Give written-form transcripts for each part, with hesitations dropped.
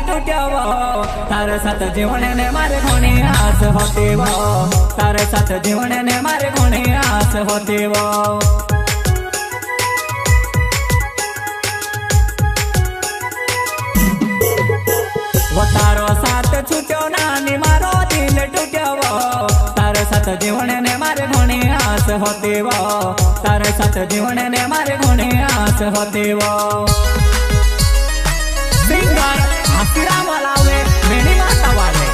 टूट्यो तारे साथ जीवन ने मारे घणी आस होती वो तारे साथ जीवन ने मारे घणी आस होती वो तारो साथ छूट्यो नानी मारो दिल टूट्यो तारे साथ जीवन ने मारे घणी आस होती वो तारे साथ जीवन ने मारे घणी आस होती वो सिंगर आशीराम वालावे मेनी माता वाले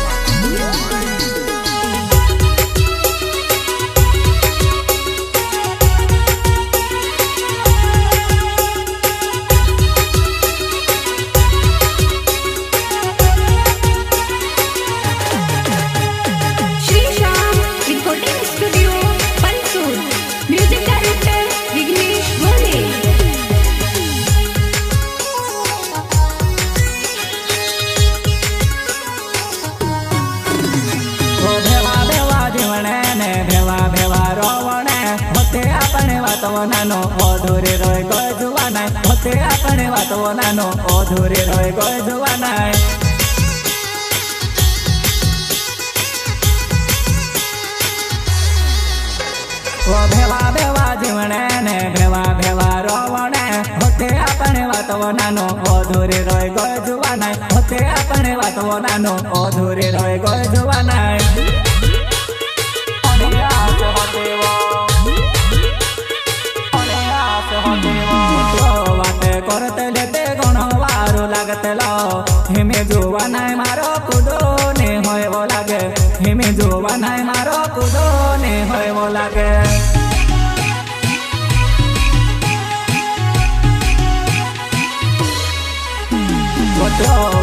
नानो अधूरे रोय गय जुवाना होते अपने वातो नानो अधूरे रोय गय जुवाना ओ भेवा भेवा जीवने ने भेवा भेवा रोवणे होते अपने वातो नानो अधूरे रोय गय जुवाना होते अपने वातो नानो अधूरे रोय गय जुवाना करते लेते घणो वारो लागतेलो हिमे जोवा नाय मारो कूदो ने होय वो लागे हिमे जोवा नाय मारो कूदो ने होय वो लागे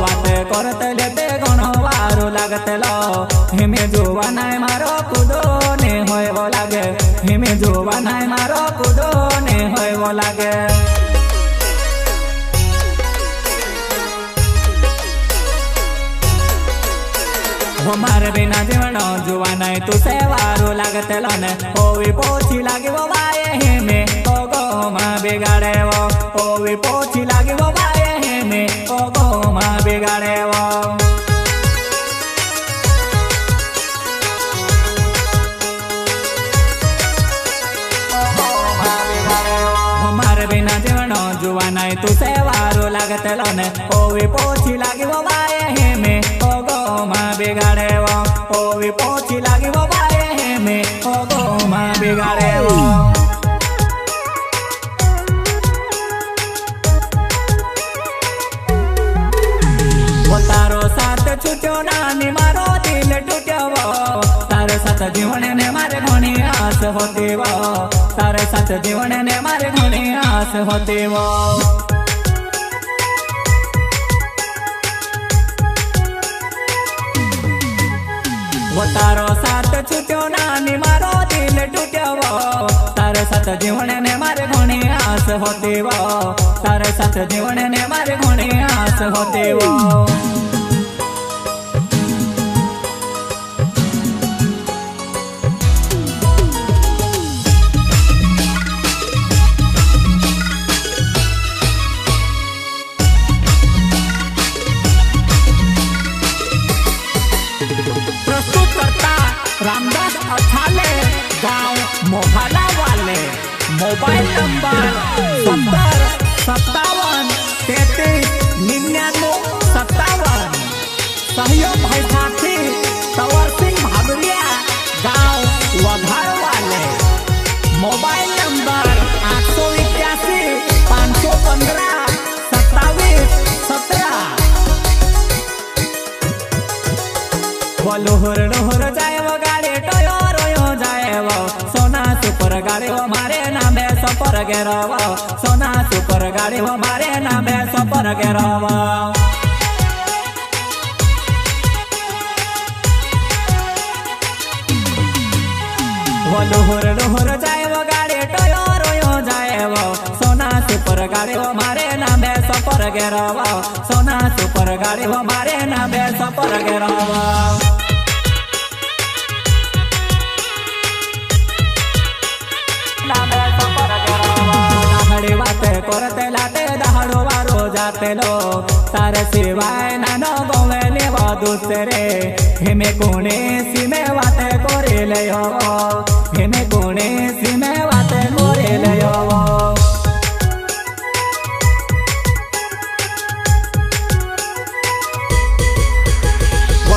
वाते करते लेते घणो वारो लागतेलो हिमे जोवा नाय मारो कूदो ने होय वो लागे हिमे जोवा नाय मारो कूदो ने होय वो लागे हमारे बिना जीवन जुआ नहीं तू से वारो लागतेलो ने ओवी पोछी लागी वो बाये हेमे ओ गो मां बिगाड़े वो ओवी पोछी लागी वो बाये हेमे ओ गो मां बिगाड़े वो हमारे बिना जीवन जुआ नहीं तू से वारो लागतेलो ने ओवी पोछी लागी वो बाये हेमे ओ गो मां बिगाड़े वो ओवी पोछी लागी वो बाये हेमे ओ गो मां बिगाड़े वो तारो साथ छूट्यो नानी मारो दिल टूट्यो तारे साथ जीवन ने मारे घणी आस होती वो तारे साथ जीवन ने मारे घणी आस होती वो तारो साथ छूट्यो नानी मारो दिल टूट्यो तारे साथ जीवन ने मारे घणी आस होती वो तारे साथ जीवन ने मारे घणी आस होती वो रामदास अठाले गांव मोहला वाले मोबाइल नंबर 7057339957 सहयोग भाई साथी तवर सिंह भागरिया गांव वघार वाले मोबाइल नंबर 881 515 2717 लोहर लोहर जाए वो गाड़ी टोयो रोयो जाए वो सोना सुपर गाड़ी वो मारे नाम है सपर गेरवा सोना सुपर गाड़ी वो मारे नाम है सपर गेरवा वो लोहर लोहर जाए वो गाड़ी टोयो रोयो जाए वो सोना सुपर गाड़ी वो मारे नाम है सपर गेरवा सोना सुपर गाड़ी वो मारे नाम है सपर गेरवा करते लाते दहाड़ो वारो जाते लो तारे सिवाय नानो गोवे लेव दुसरे हेमे कोणे सीमे वाते कोरे लयो हेमे कोणे सीमे वाते कोरे लयो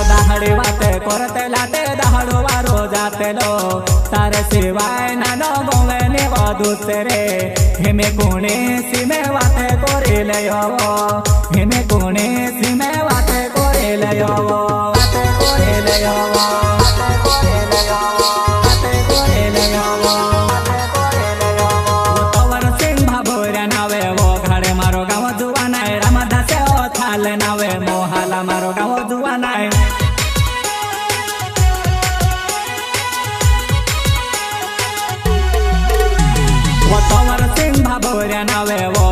दाहड़ी वाते करते लाटे दहाड़ो वारो जाते लो तारे सिवाय नानो गोवे लेव दुसरे हेमे कोणे सीमे वाते कोरे लयो हेमे कोणे सीमे वाते कोरे लयो वाते कोरे लयो वाते कोरे लयो वाते कोरे लयो वाते कोरे लयो तवर सिंह भाभोऱ्या नावे वो घाड़े मारो गाव जुवानाय रामदासे ओ थाल नावे मोहाला मारो गाव जुवानाय तवर सिंह भाभोऱ्या नावे वो